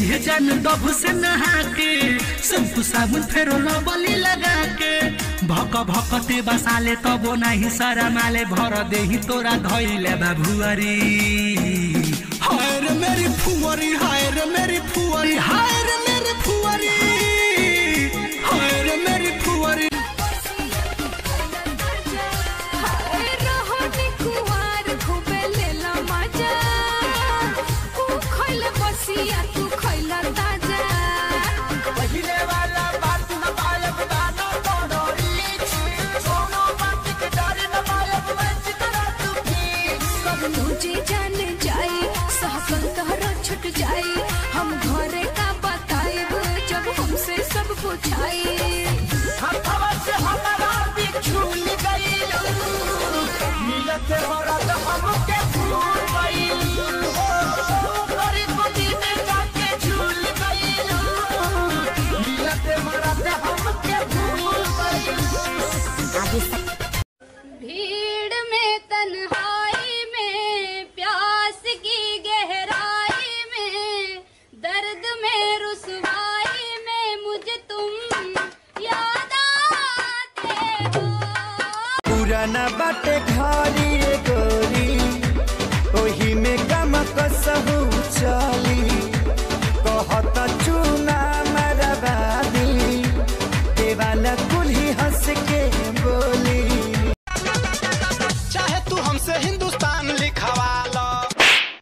जइहे जान डब से नहा के शैम्पू साबुन फेरो लबली लगा के भक भकते बसाले तबो नहीं सारा माले भर देही तोरा धइले बाबुआरी। हाय रे मेरी फुअरी, हाय रे मेरी फुअरी, हाय रे मेरी फुअरी, हाय रे मेरी फुअरी। तू खैला ताजा पहिले वाला बात न पायब दाना तोड़ोरी सोनो बात के डर न पायब बच करा तू भी कब तुझे जान जाए सहकल तोहरा छूट जाए हम घरे का बताएब जब हमसे सब पूछाए हथवा से हमारा बिछुल गई मिलत हो रात हमके भूल गई भीड़ में तन्हाई में प्यास की गहराई में दर्द में रुसवाई में मुझे तुम याद आते हो। पुराना बाटे घरी गोरी ओही में गम कसहु चली कहत चूना मरबादी देवाला कुल्ही हंस के बोली। चाहे तू हमसे हिंदुस्तान लिखवा लो।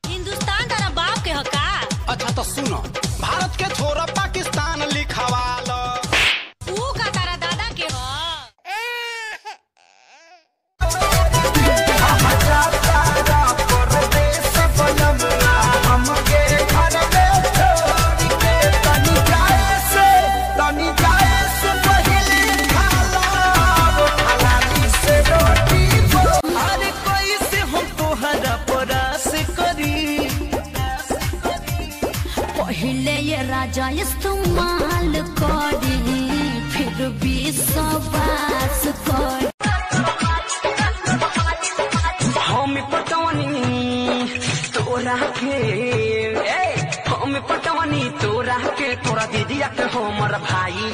हिंदुस्तान तारा बाप के हका। अच्छा तो सुनो भारत के छोरा पाकिस्तान लिखवा लो। तू का तारा दादा के हो। पहले ये राजा इस्तेमाल करी फिर भी सबास कर हम पटवनी तोरा के हम पटवनी तोरा के तोरा दीदिया के हमर भाई